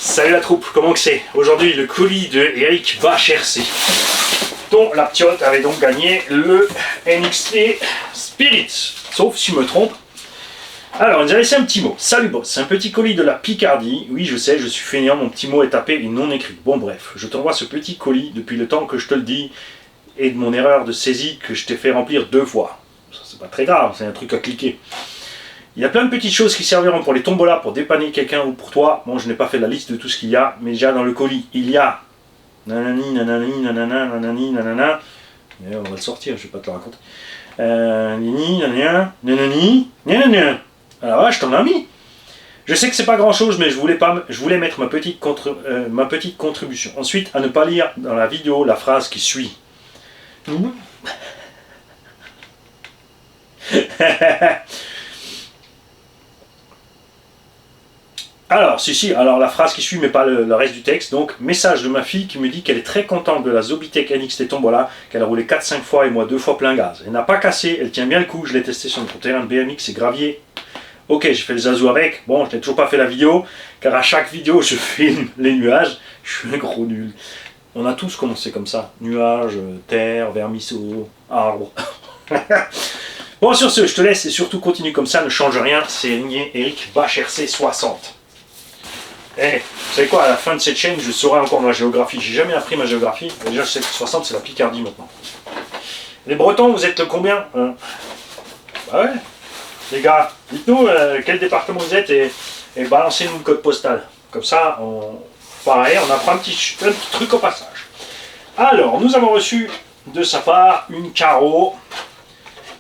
Salut la troupe, comment que c'est? Aujourd'hui le colis de Eric Bacherc, dont la Ptiote avait donc gagné le NXT Spirit, sauf si je me trompe. Alors, il nous a laissé un petit mot. Salut boss, un petit colis de la Picardie. Oui, je sais, je suis fainéant, mon petit mot est tapé et non écrit. Bon bref, je t'envoie ce petit colis depuis le temps que je te le dis et de mon erreur de saisie que je t'ai fait remplir 2 fois. Ça, c'est pas très grave, c'est un truc à cliquer. Il y a plein de petites choses qui serviront pour les tombolas, pour dépanner quelqu'un ou pour toi. Bon, je n'ai pas fait la liste de tout ce qu'il y a, mais déjà dans le colis, il y a nanani, nanani, nanana, nanani, nanana. Et on va le sortir, je vais pas te le raconter. Nini, nanana, nanani, nanana. Alors là, je t'en ai mis. Je sais que c'est pas grand chose, mais je voulais mettre ma petite contribution. Ensuite, à ne pas lire dans la vidéo la phrase qui suit. Alors, alors la phrase qui suit, mais pas le reste du texte. Donc, message de ma fille qui me dit qu'elle est très contente de la Zobitech NXT Tombola, qu'elle a roulé 4-5 fois et moi 2 fois plein gaz. Elle n'a pas cassé, elle tient bien le coup, je l'ai testé sur notre terrain de BMX et gravier. Ok, j'ai fait le zazou avec, bon, je n'ai toujours pas fait la vidéo, car à chaque vidéo, je filme les nuages. Je suis un gros nul. On a tous commencé comme ça. Nuages, terre, vermisseau, arbre. Bon, sur ce, je te laisse et surtout continue comme ça, ne change rien. C'est Eric Bacherc 60. Eh, vous savez quoi, à la fin de cette chaîne, je saurai encore ma géographie. J'ai jamais appris ma géographie. Déjà, je sais que 60, c'est la Picardie maintenant. Les Bretons, vous êtes le combien Bah ouais. Les gars, dites-nous quel département vous êtes et balancez-nous le code postal. Comme ça, pareil, on apprend un petit truc au passage. Alors, nous avons reçu de sa part une carreau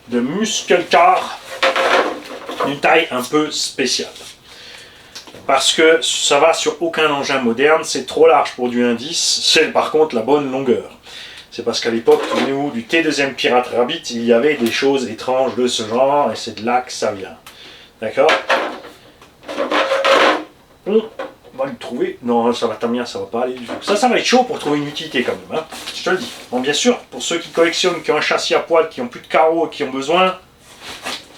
de Muscle Car d'une taille un peu spéciale. Parce que ça va sur aucun engin moderne, c'est trop large pour du 1.10, c'est par contre la bonne longueur. C'est parce qu'à l'époque, du T2M Pirate Rabbit, il y avait des choses étranges de ce genre, et c'est de là que ça vient. D'accord? On va le trouver. Non, ça va Tamia, ça va pas aller du tout. Ça va être chaud pour trouver une utilité quand même, hein. Je te le dis. Bon, bien sûr, pour ceux qui collectionnent, qui ont un châssis à poil, qui ont plus de carreaux, qui ont besoin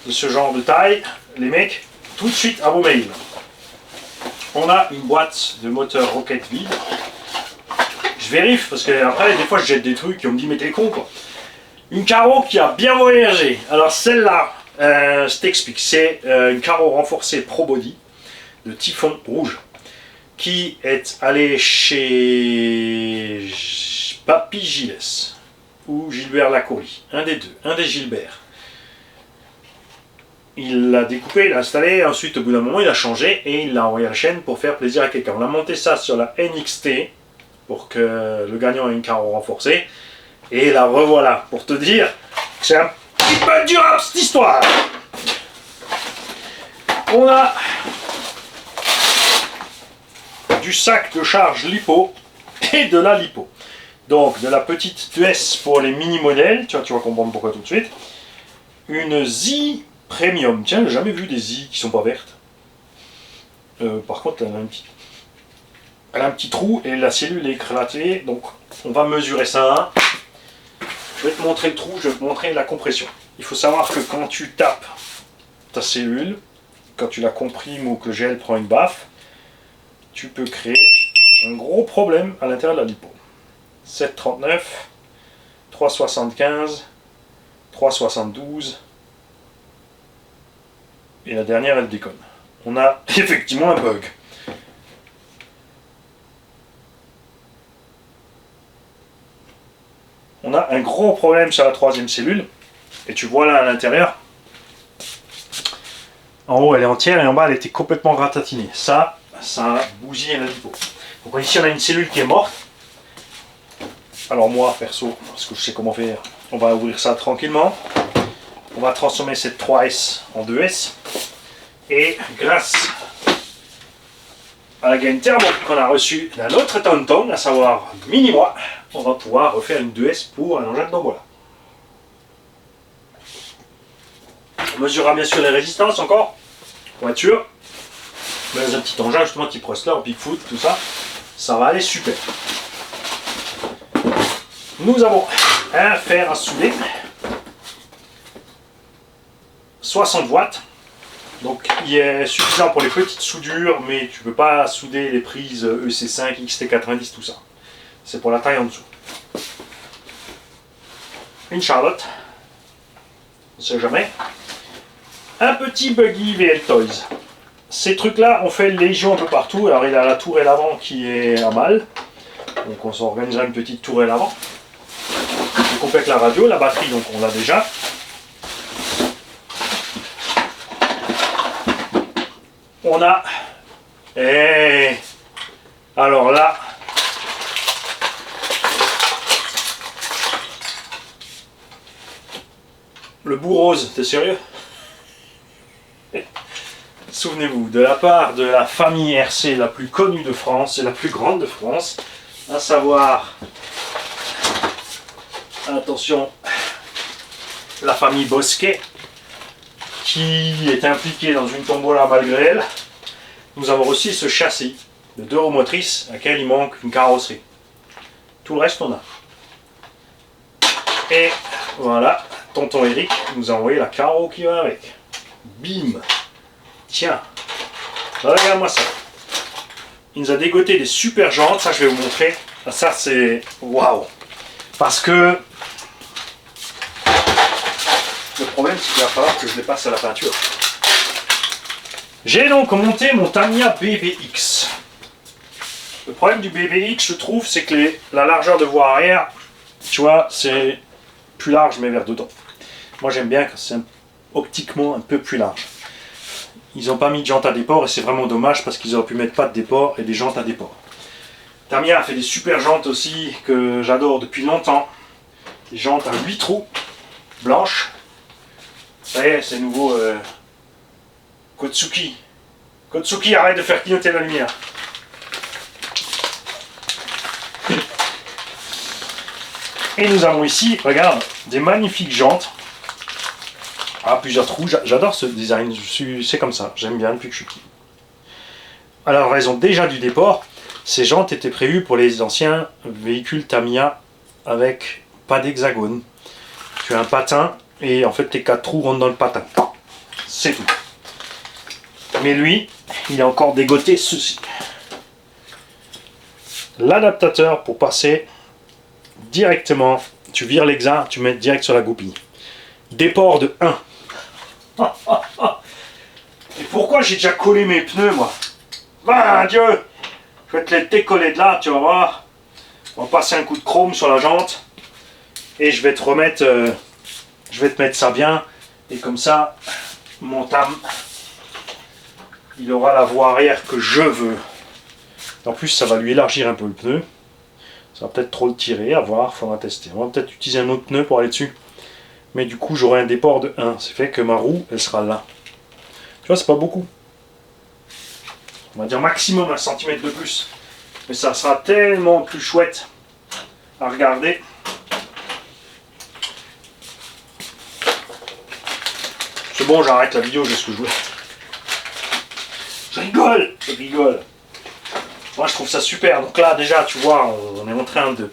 de ce genre de taille, les mecs, tout de suite à vos mails. On a une boîte de moteur Rocket vide. Je vérifie parce que après des fois je jette des trucs et on me dit mais t'es con quoi. Une carreau qui a bien voyagé. Alors celle-là, je t'explique, c'est une carreau renforcée Pro Body de Typhon rouge qui est allée chez Papy Gilles ou Gilbert Lacoury, un des deux, un des Gilbert. Il l'a découpé, il l'a installé, ensuite au bout d'un moment il a changé et il l'a envoyé à la chaîne pour faire plaisir à quelqu'un. On a monté ça sur la NXT pour que le gagnant ait une carreau renforcée. Et la revoilà, pour te dire que c'est un petit peu durable cette histoire. On a du sac de charge lipo et de la lipo. Donc de la petite ES pour les mini modèles, tu vas comprendre pourquoi tout de suite. Une Z Premium, tiens, j'ai jamais vu des Z qui sont pas vertes. Par contre, elle a un petit trou et la cellule est éclatée, donc on va mesurer ça. Je vais te montrer le trou, je vais te montrer la compression. Il faut savoir que quand tu tapes ta cellule, quand tu la comprimes ou que le gel prend une baffe, tu peux créer un gros problème à l'intérieur de la lipo. 7,39, 3,75, 3,72 et la dernière elle déconne. On a effectivement un bug. On a un gros problème sur la 3e cellule, et tu vois là à l'intérieur, en haut elle est entière et en bas elle était complètement ratatinée. Ça a bousillé la lipo. Donc ici on a une cellule qui est morte. Alors moi perso, parce que je sais comment faire, on va ouvrir ça tranquillement. On va transformer cette 3S en 2S. Et grâce à la gaine thermo qu'on a reçue d'un autre tonton, à savoir Mini-moi, on va pouvoir refaire une 2S pour un engin de tombola. On mesurera bien sûr les résistances encore, pour être sûr. Mais dans un petit engin justement type Rustler, Bigfoot, tout ça, ça va aller super. Nous avons un fer à souder, 60 watts, Donc il est suffisant pour les petites soudures, mais tu ne peux pas souder les prises EC5, XT90, tout ça. C'est pour la taille en dessous. Une Charlotte, on ne sait jamais. Un petit buggy VL Toys. Ces trucs-là, on fait légion un peu partout. Alors il a la tourelle avant qui est à mal. Donc on s'organisera une petite tourelle avant. On complète la radio, la batterie, donc on l'a déjà. On a... Et alors là... Le bout rose, t'es sérieux? Souvenez-vous, de la part de la famille RC la plus connue de France et la plus grande de France, à savoir, attention, la famille Bosquet, qui est impliquée dans une tombola malgré elle, nous avons aussi ce châssis de 2 roues motrices à laquelle il manque une carrosserie. Tout le reste on a. Et voilà, tonton Eric nous a envoyé la carreau qui va avec. Bim! Tiens, regarde-moi ça. Il nous a dégoté des super jantes, ça je vais vous montrer. Ça c'est waouh! Parce que le problème c'est qu'il va falloir que je les passe à la peinture. J'ai donc monté mon Tamiya BBX. Le problème du BBX, je trouve, c'est que la largeur de voie arrière, tu vois, c'est plus large mais vers dedans. Moi j'aime bien quand c'est optiquement un peu plus large. Ils n'ont pas mis de jantes à déport et c'est vraiment dommage parce qu'ils auraient pu mettre pas de déport et des jantes à déport. Tamiya a fait des super jantes aussi que j'adore depuis longtemps. Des jantes à 8 trous, blanches. Ça y est, c'est nouveau Kotsuki. Kotsuki, arrête de faire clignoter la lumière. Et nous avons ici, regarde, des magnifiques jantes. Ah, plusieurs trous, j'adore ce design, c'est comme ça, j'aime bien depuis que je suis petit. Alors, elles ont déjà du déport. Ces jantes étaient prévues pour les anciens véhicules Tamiya avec pas d'hexagone. Tu as un patin et en fait tes 4 trous rentrent dans le patin. C'est tout. Mais lui, il a encore dégoté ceci. L'adaptateur pour passer directement, tu vires l'exa, tu mets direct sur la goupille. Déport de 1. Et pourquoi j'ai déjà collé mes pneus, moi? Ben Dieu! Je vais te les décoller de là, tu vas voir. On va passer un coup de chrome sur la jante. Et je vais te remettre... je vais te mettre ça bien. Et comme ça, mon Tam, il aura la voie arrière que je veux. En plus, ça va lui élargir un peu le pneu. Ça va peut-être trop le tirer, à voir, il faudra tester. On va peut-être utiliser un autre pneu pour aller dessus. Mais du coup, j'aurai un déport de 1. C'est fait que ma roue, elle sera là. Tu vois, c'est pas beaucoup. On va dire maximum 1 cm de plus. Mais ça sera tellement plus chouette à regarder. C'est bon, j'arrête la vidéo, j'ai ce que je voulais. Je rigole. Moi, je trouve ça super. Donc là, déjà, tu vois, on est en train de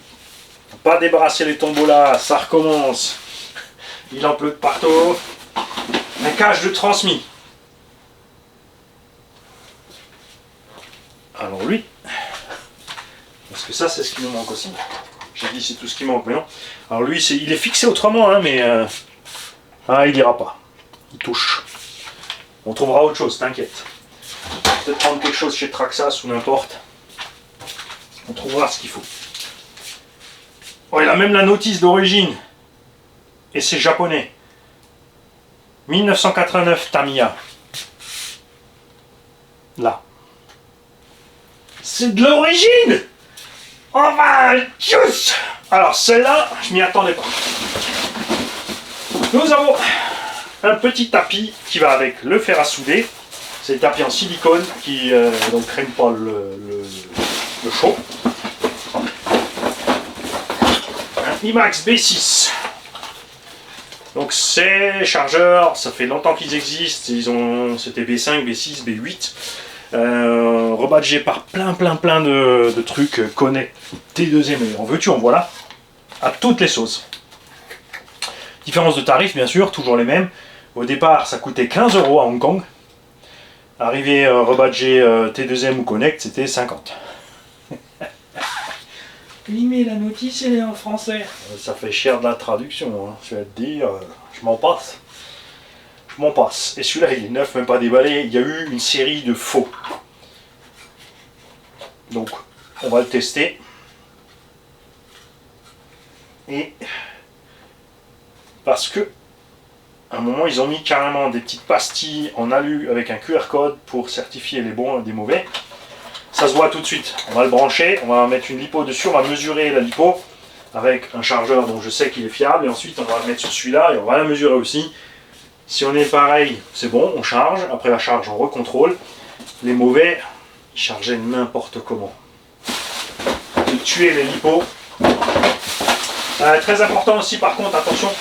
pas débarrasser les tombolas. Ça recommence. Il en pleut de partout. Un cache de transmis. Alors lui, parce que ça c'est ce qui nous manque aussi. J'ai dit c'est tout ce qui manque, mais non. Alors lui, il est fixé autrement, hein, mais il ira pas. Il touche. On trouvera autre chose, t'inquiète. Peut-être prendre quelque chose chez Traxxas ou n'importe. On trouvera ce qu'il faut. Oh, il a même la notice d'origine. Et c'est japonais. 1989 Tamiya. Là. C'est de l'origine! Oh bah, tchuss! Alors celle-là, je m'y attendais pas. Nous avons un petit tapis qui va avec le fer à souder. C'est le tapis en silicone qui donc craigne pas le chaud. Un IMAX B6. Donc ces chargeurs, ça fait longtemps qu'ils existent. C'était B5, B6, B8. Rebadgé par plein de trucs connectés deuxième et en veux-tu en voilà à toutes les sauces. Différence de tarifs bien sûr, toujours les mêmes. Au départ ça coûtait 15 € à Hong Kong, Arrivé rebadger T2M ou Connect, c'était 50. Oui, mais la notice elle est en français. Ça fait cher de la traduction, hein. Je vais te dire, je m'en passe. Je m'en passe. Et celui-là, il est neuf, même pas déballé. Il y a eu une série de faux. Donc, on va le tester. Et parce que à un moment, ils ont mis carrément des petites pastilles en alu avec un QR code pour certifier les bons et les mauvais. Ça se voit tout de suite. On va le brancher, on va mettre une lipo dessus, on va mesurer la lipo avec un chargeur dont je sais qu'il est fiable. Et ensuite, on va le mettre sur celui-là et on va la mesurer aussi. Si on est pareil, c'est bon, on charge. Après la charge, on recontrôle. Les mauvais, ils chargeaient n'importe comment. De tuer les lipos. Très important aussi, par contre, attention.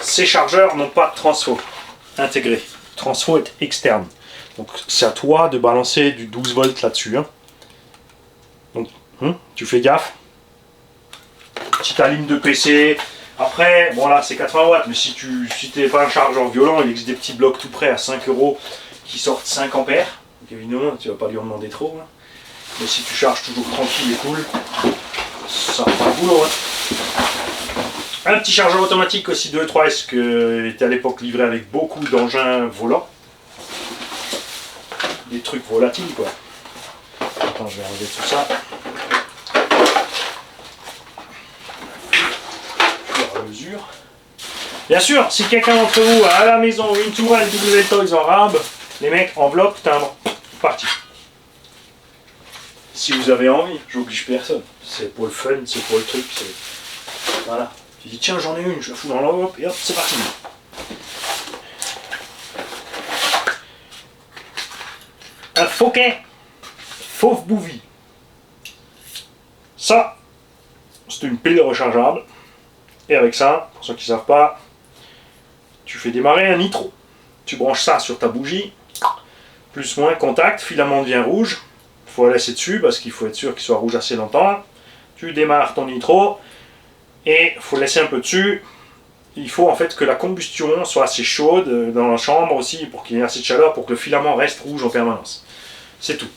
Ces chargeurs n'ont pas de transfo intégré. Le transfo est externe. Donc c'est à toi de balancer du 12 volts là-dessus. Hein. Donc tu fais gaffe. Petite ligne de PC. Après, bon là c'est 80 watts, mais si tu n'es pas un chargeur violent, il existe des petits blocs tout prêts à 5 € qui sortent 5 ampères. Donc évidemment, tu vas pas lui en demander trop. Hein. Mais si tu charges toujours tranquille et cool, ça fera le boulot. Hein. Un petit chargeur automatique aussi de E3S qui était à l'époque livré avec beaucoup d'engins volants. Des trucs volatiles quoi. Attends, je vais enlever tout ça. À mesure. Bien sûr, si quelqu'un d'entre vous a à la maison une tourelle W-Toys en rab, les mecs, enveloppe, timbre, parti. Si vous avez envie, j'oblige personne. C'est pour le fun, c'est pour le truc, c'est... Voilà. Tu dis tiens j'en ai une, je la fous dans l'enveloppe et hop, c'est parti. Un Fauquet Fauve Bouvie. Ça, c'est une pile rechargeable. Et avec ça, pour ceux qui ne savent pas, tu fais démarrer un nitro. Tu branches ça sur ta bougie, plus moins contact, filament devient rouge. Il faut la laisser dessus parce qu'il faut être sûr qu'il soit rouge assez longtemps. Tu démarres ton nitro. Et il faut laisser un peu dessus. Il faut en fait que la combustion soit assez chaude dans la chambre aussi pour qu'il y ait assez de chaleur pour que le filament reste rouge en permanence. C'est tout.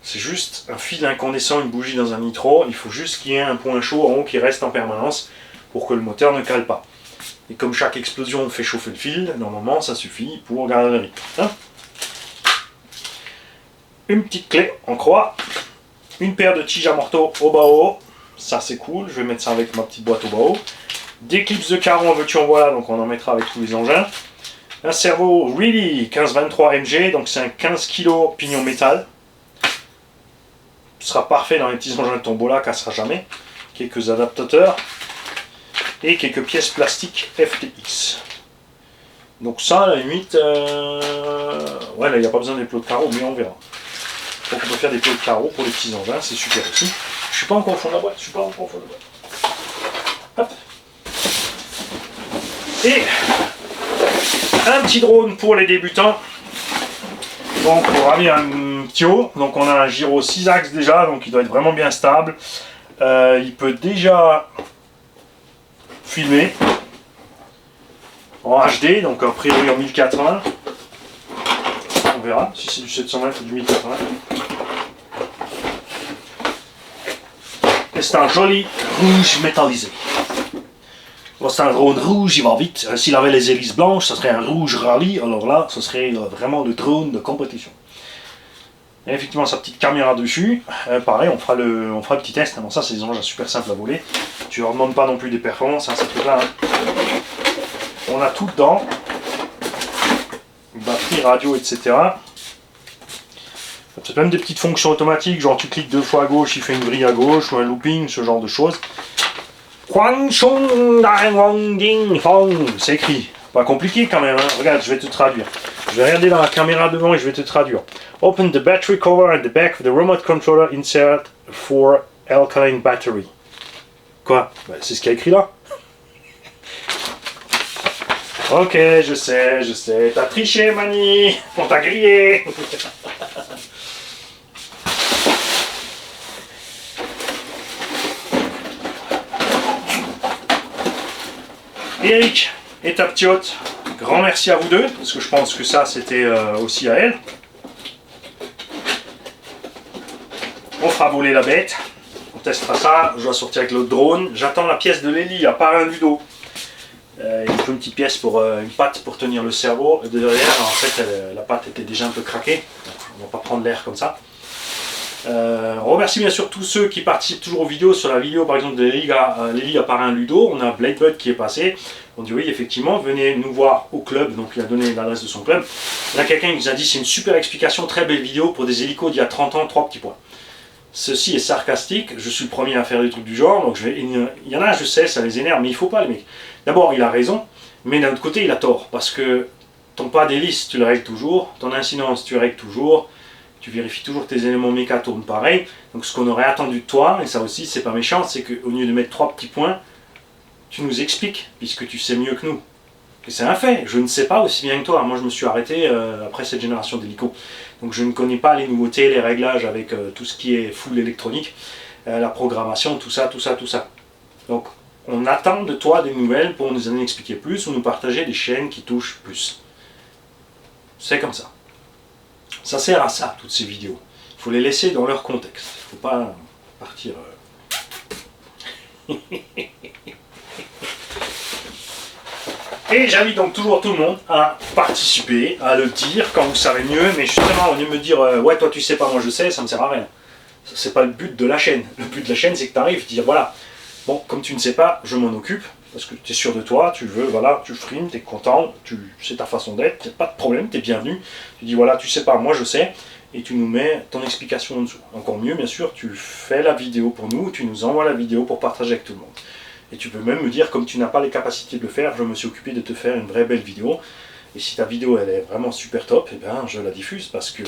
C'est juste un fil incandescent, une bougie dans un nitro. Il faut juste qu'il y ait un point chaud en haut qui reste en permanence pour que le moteur ne cale pas. Et comme chaque explosion fait chauffer le fil, normalement ça suffit pour garder le rythme. Hein, une petite clé en croix. Une paire de tiges à marteau au bas-haut. Ça c'est cool, je vais mettre ça avec ma petite boîte au bas-haut. Des clips de carreau en veux-tu en voilà, donc on en mettra avec tous les engins. Un servo Really 1523 MG, donc c'est un 15 kg pignon métal. Ce sera parfait dans les petits engins de tombola, cassera jamais. Quelques adaptateurs. Et quelques pièces plastiques FTX. Donc ça, à la limite, ouais là il n'y a pas besoin des plots de carreau, mais on verra. Donc on peut faire des plots de carreau pour les petits engins, c'est super aussi. Je suis pas encore au fond de la boîte, Hop. Et un petit drone pour les débutants. Donc on aura mis un petit haut. Donc on a un gyro 6 axes déjà, donc il doit être vraiment bien stable. Il peut déjà filmer en HD, donc a priori en 1080. On verra si c'est du 720 ou du 1080. C'est un joli rouge métallisé. Bon, c'est un drone rouge, il va vite. S'il avait les hélices blanches, ce serait un rouge rallye. Alors là, ce serait vraiment le drone de compétition. Et effectivement, sa petite caméra dessus. Pareil, on fera le petit test. Bon, ça, c'est des engins super simples à voler. Tu leur demandes pas non plus des performances, hein, ces trucs-là. Hein. On a tout dedans. Batterie, radio, etc. C'est même des petites fonctions automatiques, genre tu cliques 2 fois à gauche, il fait une grille à gauche, ou un looping, ce genre de choses. C'est écrit. Pas compliqué quand même, hein. Regarde, je vais te traduire. Je vais regarder dans la caméra devant et je vais te traduire. Open the battery cover at the back of the remote controller insert for alkaline battery. Quoi? Ben, c'est ce qu'il y a écrit là. Ok, je sais. T'as triché, Mani. On t'a grillé. Eric et ta petite Grand merci à vous deux, parce que je pense que ça c'était aussi à elle. On fera voler la bête. On testera ça. Je dois sortir avec le drone. J'attends la pièce de Lélie à part un ludo. Il faut une petite pièce pour une patte pour tenir le cerveau. De derrière, en fait, la patte était déjà un peu craquée. Donc, on ne va pas prendre l'air comme ça. On remercie bien sûr tous ceux qui participent toujours aux vidéos. Sur la vidéo par exemple de Lélie à part un ludo, on a Bladebud qui est passé. On dit oui, effectivement, venez nous voir au club. Donc il a donné l'adresse de son club. Là, quelqu'un qui nous a dit c'est une super explication, très belle vidéo pour des hélicos d'il y a 30 ans, 3 petits points. Ceci est sarcastique, je suis le premier à faire des trucs du genre, donc il y en a, je sais, ça les énerve, mais il faut pas, les mecs. D'abord, il a raison, mais d'un autre côté, il a tort, parce que ton pas d'hélice, tu le règles toujours, ton incidence, tu règles toujours, tu vérifies toujours que tes éléments méca tournent pareil. Donc ce qu'on aurait attendu de toi, et ça aussi, c'est pas méchant, c'est qu'au lieu de mettre 3 petits points, tu nous expliques, puisque tu sais mieux que nous. Et c'est un fait, je ne sais pas aussi bien que toi. Moi, je me suis arrêté après cette génération d'hélicos. Donc je ne connais pas les nouveautés, les réglages avec tout ce qui est full électronique, la programmation, tout ça, tout ça, tout ça. Donc on attend de toi des nouvelles pour nous en expliquer plus ou nous partager des chaînes qui touchent plus. C'est comme ça. Ça sert à ça, toutes ces vidéos. Il faut les laisser dans leur contexte. Il ne faut pas partir... Et j'invite donc toujours tout le monde à participer, à le dire quand vous savez mieux, mais justement, au lieu de me dire ouais, toi tu sais pas, moi je sais, ça me sert à rien. C'est pas le but de la chaîne. Le but de la chaîne, c'est que tu arrives, dire voilà, bon, comme tu ne sais pas, je m'en occupe, parce que tu es sûr de toi, tu le veux, voilà, tu frimes, tu es content, c'est ta façon d'être, pas de problème, tu es bienvenu. Tu dis voilà, tu sais pas, moi je sais, et tu nous mets ton explication en dessous. Encore mieux, bien sûr, tu fais la vidéo pour nous, tu nous envoies la vidéo pour partager avec tout le monde. Et tu peux même me dire, comme tu n'as pas les capacités de le faire, je me suis occupé de te faire une vraie belle vidéo. Et si ta vidéo elle est vraiment super top, eh bien, je la diffuse parce que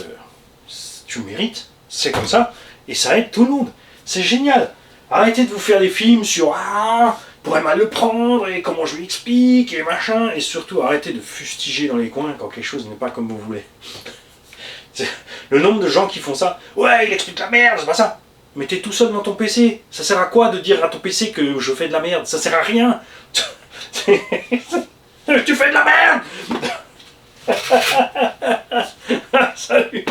tu le mérites. C'est comme ça. Et ça aide tout le monde. C'est génial. Arrêtez de vous faire des films sur ah, pourrait mal le prendre et comment je lui explique et machin. Et surtout, arrêtez de fustiger dans les coins quand quelque chose n'est pas comme vous voulez. Le nombre de gens qui font ça. Ouais, il explique la merde, c'est pas ça. Mais t'es tout seul dans ton PC. Ça sert à quoi de dire à ton PC que je fais de la merde? Ça sert à rien. Tu fais de la merde. Salut.